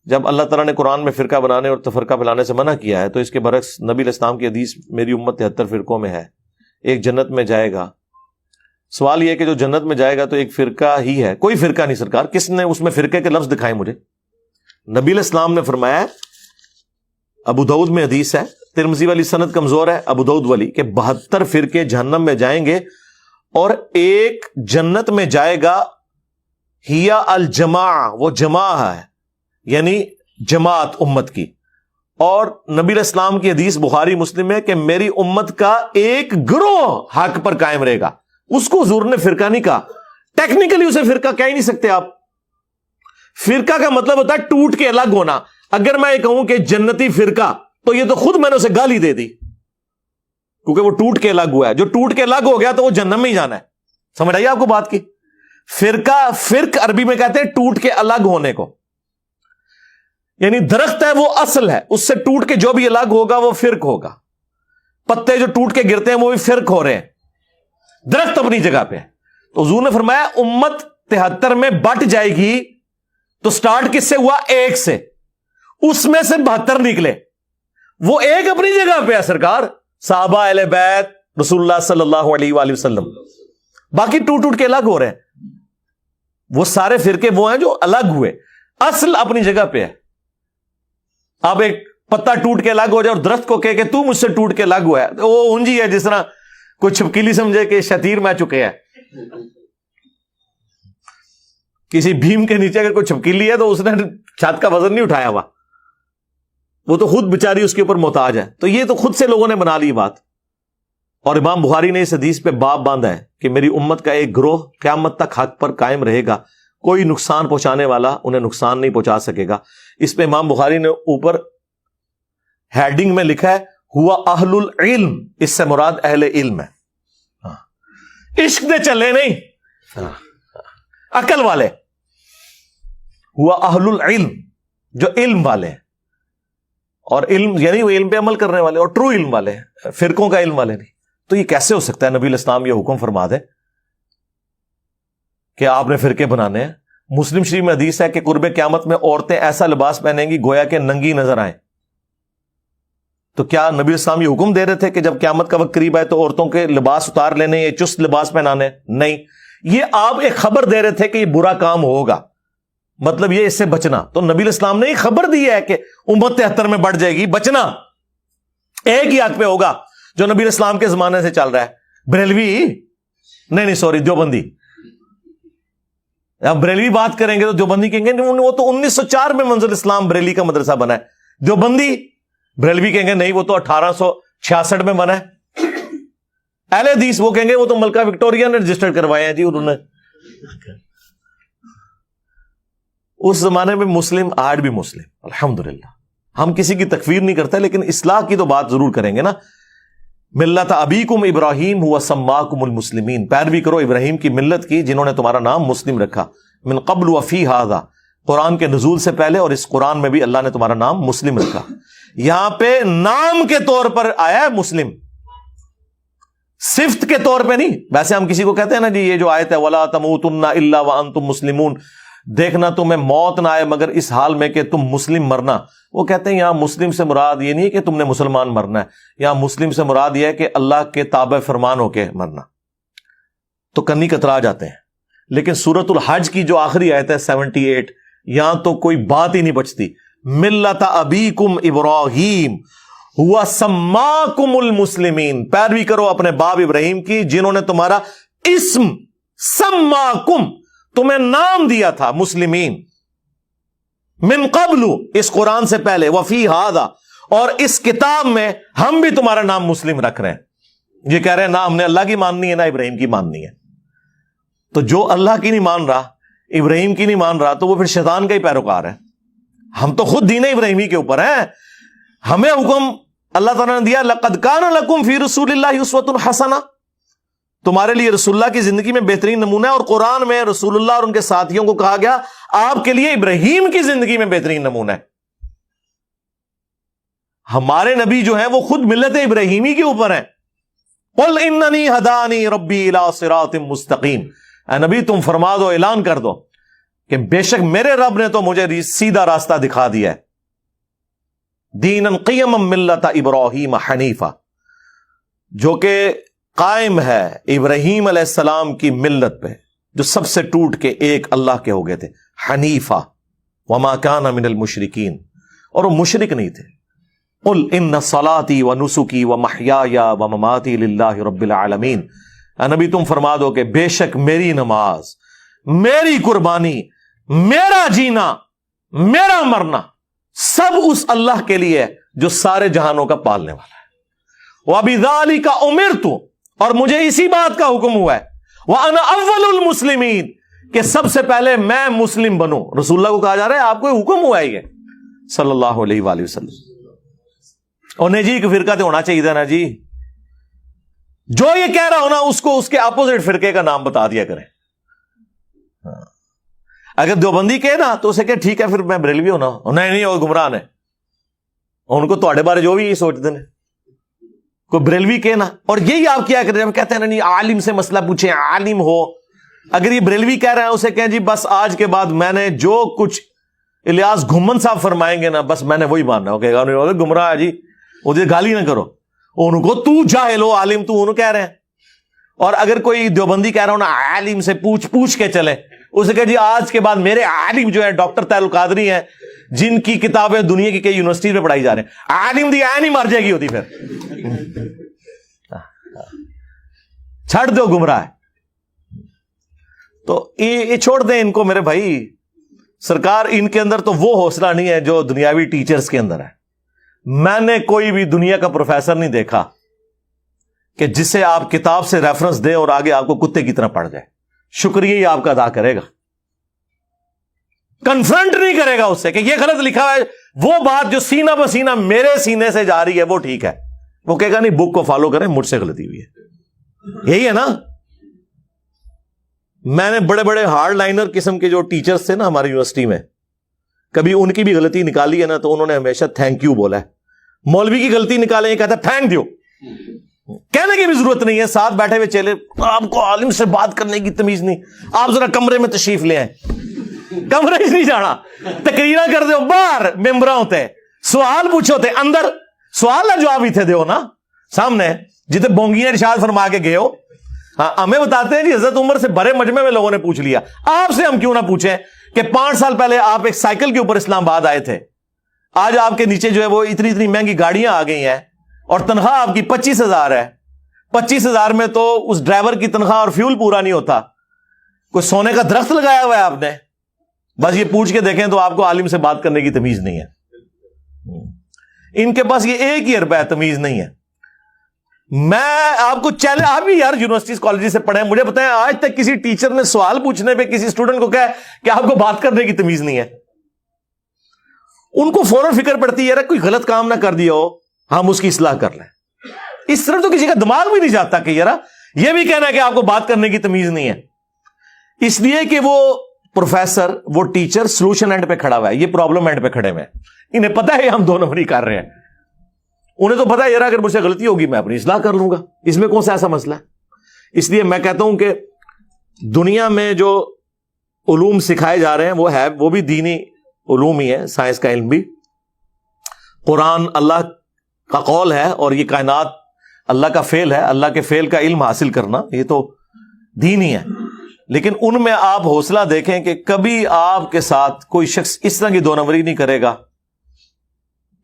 جب اللہ تعالیٰ نے قرآن میں فرقہ بنانے اور تفرقہ پھیلانے سے منع کیا ہے تو اس کے برعکس نبی علیہ السلام کی حدیث میری امت 73 فرقوں میں ہے، ایک جنت میں جائے گا. سوال یہ ہے کہ جو جنت میں جائے گا تو ایک فرقہ ہی ہے، کوئی فرقہ نہیں سرکار. کس نے اس میں فرقے کے لفظ دکھائے مجھے؟ نبی علیہ السلام نے فرمایا، ابو داؤد میں حدیث ہے، ترمذی والی سند کمزور ہے، ابو داؤد والی، کہ 72 فرقے جہنم میں جائیں گے اور ایک جنت میں جائے گا. ہیا الجماع، وہ جماع ہے یعنی جماعت امت کی. اور نبی علیہ السلام کی حدیث بخاری مسلم ہے کہ میری امت کا ایک گروہ حق پر قائم رہے گا. اس کو حضور نے فرقہ نہیں کہا، ٹیکنیکلی اسے فرقہ کہہ ہی نہیں سکتے آپ. فرقہ کا مطلب ہوتا ہے ٹوٹ کے الگ ہونا. اگر میں یہ کہوں کہ جنتی فرقہ تو یہ تو خود میں نے اسے گالی دے دی، کیونکہ وہ ٹوٹ کے الگ ہوا ہے. جو ٹوٹ کے الگ ہو گیا تو وہ جہنم میں ہی جانا ہے. سمجھ آئیے آپ کو بات کی؟ فرق عربی میں کہتے ہیں ٹوٹ کے الگ ہونے کو. یعنی درخت ہے وہ اصل ہے، اس سے ٹوٹ کے جو بھی الگ ہوگا وہ فرق ہوگا. پتے جو ٹوٹ کے گرتے ہیں وہ بھی فرق ہو رہے ہیں، درخت اپنی جگہ پہ. تو حضور نے فرمایا امت 73 میں بٹ جائے گی. تو سٹارٹ کس سے ہوا؟ ایک سے. اس میں سے 72 نکلے. وہ ایک اپنی جگہ پہ ہے سرکار، صحابہ اہل بیت رسول اللہ صلی اللہ علیہ وآلہ وسلم. باقی ٹوٹ کے الگ ہو رہے ہیں. وہ سارے فرقے وہ ہیں جو الگ ہوئے، اصل اپنی جگہ پہ ہے. اب ایک پتا ٹوٹ کے الگ ہو جائے اور درخت کو کہے کہ تو مجھ سے ٹوٹ کے الگ ہوا ہے، وہ اونجی ہے جس طرح کوئی چھپکلی سمجھے کہ شتیر میں چکے ہیں. کسی بھیم کے نیچے اگر کوئی چھپکلی ہے تو اس نے چھت کا وزن نہیں اٹھایا ہوا، وہ تو خود بیچاری اس کے اوپر محتاج ہے. تو یہ تو خود سے لوگوں نے بنا لی بات. اور امام بخاری نے اس حدیث پہ باب باندھا ہے کہ میری امت کا ایک گروہ قیامت تک حق پر قائم رہے گا، کوئی نقصان پہنچانے والا انہیں نقصان نہیں پہنچا سکے گا. اس پہ امام بخاری نے اوپر ہیڈنگ میں لکھا ہے ہوا اہل العلم، اس سے مراد اہل علم ہے. عشق دے چلے نہیں، عقل والے. ہوا اہل العلم، جو علم والے ہیں. اور علم یعنی وہ علم پہ عمل کرنے والے اور ٹرو علم والے ہیں، فرقوں کا علم والے نہیں. تو یہ کیسے ہو سکتا ہے نبی علیہ السلام یہ حکم فرما دے کہ آپ نے فرقے بنانے ہیں؟ مسلم شریف میں حدیث ہے کہ قرب قیامت میں عورتیں ایسا لباس پہنیں گی گویا کہ ننگی نظر آئیں. تو کیا نبی علیہ السلام یہ حکم دے رہے تھے کہ جب قیامت کا وقت قریب آئے تو عورتوں کے لباس اتار لینے، یہ چست لباس پہنانے؟ نہیں، یہ آپ ایک خبر دے رہے تھے کہ یہ برا کام ہوگا، مطلب یہ اس سے بچنا. تو نبی علیہ السلام نے یہ خبر دی ہے کہ امت 73 میں بڑھ جائے گی، بچنا ایک ہی حق پہ ہوگا جو نبی علیہ السلام کے زمانے سے چل رہا ہے. بریلوی نہیں سوری دیوبندی. اب بریلوی بات کریں گے تو دیوبندی کہیں گے وہ تو 1904 میں منزل اسلام بریلی کا مدرسہ بنا ہے. دیوبندی بریلوی کہیں گے نہیں وہ تو 1866 میں بنا ہے. اہل حدیث وہ کہیں گے وہ تو ملکہ وکٹوریہ نے رجسٹر کروائے ہیں جی انہوں نے. اس زمانے میں مسلم، آج بھی مسلم الحمدللہ. ہم کسی کی تکفیر نہیں کرتے لیکن اصلاح کی تو بات ضرور کریں گے نا. ملت ابیکم ابراہیم ہوا سماکم المسلمین، پیروی کرو ابراہیم کی ملت کی جنہوں نے تمہارا نام مسلم رکھا. من قبل وفی ھذا، قرآن کے نزول سے پہلے اور اس قرآن میں بھی اللہ نے تمہارا نام مسلم رکھا. یہاں پہ نام کے طور پر آیا ہے مسلم، صفت کے طور پہ نہیں. ویسے ہم کسی کو کہتے ہیں نا جی یہ جو آیت ہے وَلَا تَمُوتُنَّ إِلَّا وَأَنْتُمْ مُسْلِمُونَ، دیکھنا تمہیں موت نہ آئے مگر اس حال میں کہ تم مسلم مرنا. وہ کہتے ہیں یہاں مسلم سے مراد یہ نہیں ہے کہ تم نے مسلمان مرنا ہے، یہاں مسلم سے مراد یہ ہے کہ اللہ کے تابع فرمان ہو کے مرنا. تو کنی کترا جاتے ہیں. لیکن سورۃ الحج کی جو آخری آیت ہے 78، یہاں تو کوئی بات ہی نہیں بچتی. ملت ابیکم ابراہیم ہوا سماکم المسلمین، پیروی کرو اپنے باپ ابراہیم کی جنہوں نے تمہارا اسم سماکم، تمہیں نام دیا تھا مسلمین، من قبل، اس قرآن سے پہلے، وفی ھذا، اور اس کتاب میں ہم بھی تمہارا نام مسلم رکھ رہے ہیں. یہ کہہ رہے ہیں نہ ہم نے اللہ کی ماننی ہے نہ ابراہیم کی ماننی ہے. تو جو اللہ کی نہیں مان رہا، ابراہیم کی نہیں مان رہا، تو وہ پھر شیطان کا ہی پیروکار ہے. ہم تو خود دین ابراہیمی کے اوپر ہیں. ہمیں حکم اللہ تعالیٰ نے دیا لقد کان لکم فی رسول اللہ اسوۃ حسنہ، تمہارے لیے رسول اللہ کی زندگی میں بہترین نمونہ ہے. اور قرآن میں رسول اللہ اور ان کے ساتھیوں کو کہا گیا آپ کے لیے ابراہیم کی زندگی میں بہترین نمونہ ہے. ہمارے نبی جو ہیں وہ خود ملت ابراہیمی کے اوپر ہیں. قل اننی ہدانی ربی الی صراط مستقیم، اے نبی تم فرما دو، اعلان کر دو کہ بے شک میرے رب نے تو مجھے سیدھا راستہ دکھا دیا ہے. دیناً قیما ملت ابراہیم حنیفہ، جو کہ قائم ہے ابراہیم علیہ السلام کی ملت پہ، جو سب سے ٹوٹ کے ایک اللہ کے ہو گئے تھے. حنیفہ وما کان من المشرکین، اور وہ مشرک نہیں تھے. قل ان صلاتی ونسکی ومحیای ومماتی للہ رب العالمین، اے نبی تم فرما دو کہ بے شک میری نماز، میری قربانی، میرا جینا، میرا مرنا سب اس اللہ کے لیے ہے جو سارے جہانوں کا پالنے والا ہے. وَبِذَلِكَ أُمِرْتُ، اور مجھے اسی بات کا حکم ہوا ہے. وَأَنَا أَوَّلُ الْمُسْلِمِينَ، کہ سب سے پہلے میں مسلم بنوں. رسول اللہ کو کہا جا رہا ہے آپ کو حکم ہوا ہے یہ صلی اللہ علیہ وآلہ وسلم. اور نہیں جی ایک فرقہ تو ہونا چاہیے تھا نا جی، جو یہ کہہ رہا ہونا اس کو اس کے اپوزٹ فرقے کا نام بتا دیا کریں. اگر دیوبندی کہے نا تو اسے کہ ٹھیک ہے پھر میں بریلوی ہونا. نہیں وہ گمراہ ہے، ان کو تھوڑے بارے جو بھی یہ سوچتے ہیں کوئی بریلوی کہنا. اور یہی آپ کیا کریں جب کہتے ہیں نہیں عالم سے مسئلہ پوچھیں، عالم ہو. اگر یہ بریلوی کہہ رہے ہیں اسے کہیں جی بس آج کے بعد میں نے جو کچھ الیاس گھمن صاحب فرمائیں گے نا بس میں نے وہی ماننا. کہ گمراہ ہے جی، وہ گالی نہ کرو ان کو، تو جاہل ہو عالم تو انہوں کہہ رہے ہیں. اور اگر کوئی دیوبندی کہہ رہا ہو نا عالم سے پوچھ کے چلے، اسے کہ جی آج کے بعد میرے عالم جو ہے ڈاکٹر طاہر القادری ہیں جن کی کتابیں دنیا کی کئی یونیورسٹی میں پڑھائی جا رہے ہیں. عالم دی عین ہی مر جائے گی ہوتی، پھر چھڑ دو گمراہ. تو یہ چھوڑ دیں ان کو میرے بھائی. سرکار ان کے اندر تو وہ حوصلہ نہیں ہے جو دنیاوی ٹیچرز کے اندر ہے. میں نے کوئی بھی دنیا کا پروفیسر نہیں دیکھا کہ جسے آپ کتاب سے ریفرنس دیں اور آگے آپ کو کتے کی طرح پڑ جائے. شکریہ ہی آپ کا ادا کرے گا، کنفرنٹ نہیں کرے گا اس سے کہ یہ غلط لکھا ہے. وہ بات جو سینہ بسینہ میرے سینے سے جا رہی ہے وہ ٹھیک ہے، وہ کہے گا نہیں بک کو فالو کریں، مجھ سے غلطی ہوئی ہے. یہی ہے نا. میں نے بڑے بڑے ہارڈ لائنر قسم کے جو ٹیچرز تھے نا ہماری یونیورسٹی میں، کبھی ان کی بھی غلطی نکالی ہے نا تو انہوں نے ہمیشہ تھینک یو بولا ہے. مولوی کی غلطی نکالیں یہ کہتا ہے تھینک یو، کہنے کی بھی ضرورت نہیں ہے. ساتھ بیٹھے ہوئے چلے، آپ کو عالم سے بات کرنے کی تمیز نہیں، آپ ذرا کمرے میں تشریف لے آئیں. کمرے ہی نہیں جانا، تقریرا کر دو باہر ممبراں ہوتے، سوال پوچھو تے اندر سوال نہ جواب ہی تھے دیو نا سامنے جتنے بونگیاں ارشاد فرما کے گئے ہو. ہاں ہمیں بتاتے ہیں جی حضرت عمر سے بڑے مجمع میں لوگوں نے پوچھ لیا. آپ سے ہم کیوں نہ پوچھیں کہ 5 سال پہلے آپ ایک سائیکل کے اوپر اسلام آباد آئے تھے، آج آپ کے نیچے جو ہے وہ اتنی مہنگی گاڑیاں آ گئی ہیں اور تنخواہ آپ کی 25,000 ہے. 25,000 میں تو اس ڈرائیور کی تنخواہ اور فیول پورا نہیں ہوتا. کوئی سونے کا درخت لگایا ہوا ہے آپ نے. بس یہ پوچھ کے دیکھیں تو آپ کو عالم سے بات کرنے کی تمیز نہیں ہے. ان کے پاس یہ 1 ہی روپے تمیز نہیں ہے. میں آپ کو چیلنج، آپ بھی یار یونیورسٹیز کالجز سے پڑھے، مجھے بتائیں آج تک کسی ٹیچر نے سوال پوچھنے پہ کسی اسٹوڈنٹ کو کہا کہ آپ کو بات کرنے کی تمیز نہیں ہے؟ ان کو فوراً فکر پڑتی ہے یار کوئی غلط کام نہ کر دیا ہو، ہم اس کی اصلاح کر لیں. اس طرح تو کسی کا دماغ بھی نہیں جاتا کہ یار یہ بھی کہنا ہے کہ آپ کو بات کرنے کی تمیز نہیں ہے. اس لیے کہ وہ پروفیسر، وہ ٹیچر سولوشن اینڈ پہ کھڑا ہوا ہے، یہ پرابلم اینڈ پہ کھڑے ہوئے ہیں. انہیں پتا ہے ہم 2 نمبری کر رہے ہیں. انہیں تو پتا ہے یار اگر مجھ سے غلطی ہوگی میں اپنی اصلاح کر لوں گا، اس میں کون سا ایسا مسئلہ ہے. اس لیے میں کہتا ہوں کہ دنیا میں جو علوم سکھائے جا رہے ہیں وہ بھی دینی علوم ہی ہے، سائنس کا علم بھی. قرآن اللہ کا قول ہے اور یہ کائنات اللہ کا فعل ہے. اللہ کے فعل کا علم حاصل کرنا یہ تو دین ہی ہے. لیکن ان میں آپ حوصلہ دیکھیں کہ کبھی آپ کے ساتھ کوئی شخص اس طرح کی 2 نمبری نہیں کرے گا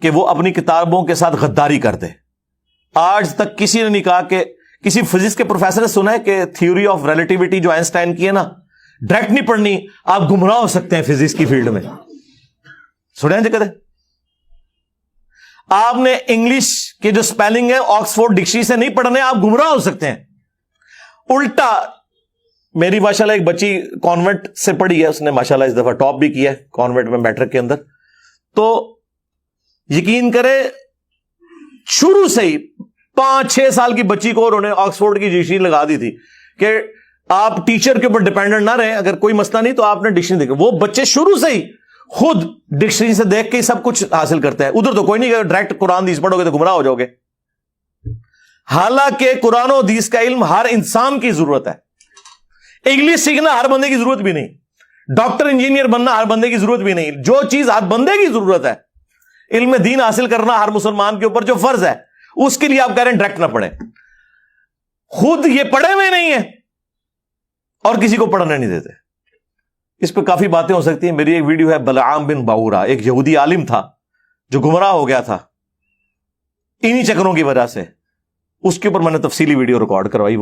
کہ وہ اپنی کتابوں کے ساتھ غداری کر دے. آج تک کسی نے نہیں کہا کہ کسی فزکس کے پروفیسر نے سنا ہے کہ تھیوری آف ریلیٹیوٹی جو آئنسٹائن کی ہے نا ڈائریکٹ نہیں پڑھنی، آپ گمراہ ہو سکتے ہیں فزکس کی فیلڈ میں. سنیں جی کہتے آپ نے انگلش کے جو سپیلنگ ہے آکسفورڈ ڈکشنری سے نہیں پڑھنے، آپ گمراہ ہو سکتے ہیں. الٹا میری ماشاءاللہ ایک بچی کانوینٹ سے پڑھی ہے، اس نے ماشاءاللہ اس دفعہ ٹاپ بھی کیا ہے کانوینٹ میں میٹرک کے اندر. تو یقین کرے شروع سے ہی 5-6 سال کی بچی کو انہوں نے آکسفورڈ کی ڈکشنری لگا دی تھی کہ آپ ٹیچر کے اوپر ڈیپینڈنٹ نہ رہیں، اگر کوئی مسئلہ نہیں تو آپ نے ڈکشنری دیکھا. وہ بچے شروع سے ہی خود ڈکشنری سے دیکھ کے سب کچھ حاصل کرتے ہیں. ادھر تو کوئی نہیں کہ ڈائریکٹ قرآن حدیث پڑھو گے تو گمراہ ہو جاؤ گے. حالانکہ قرآن و حدیث کا علم ہر انسان کی ضرورت ہے. انگلش سیکھنا ہر بندے کی ضرورت بھی نہیں. ڈاکٹر انجینئر بننا ہر بندے کی ضرورت بھی نہیں. جو چیز ہر بندے کی ضرورت ہے، علم دین حاصل کرنا ہر مسلمان کے اوپر جو فرض ہے، اس کے لیے آپ کہہ رہے ہیں ڈائریکٹ نہ پڑھیں. خود یہ پڑھے ہوئے نہیں ہیں اور کسی کو پڑھنے نہیں دیتے. اس پہ کافی باتیں ہو سکتی ہیں. میری ایک ویڈیو ہے بلعام بن باورا، ایک یہودی عالم تھا جو گمراہ ہو گیا تھا انہی چکروں کی وجہ سے. اس کے اوپر میں نے تفصیلی ویڈیو ریکارڈ کروائی.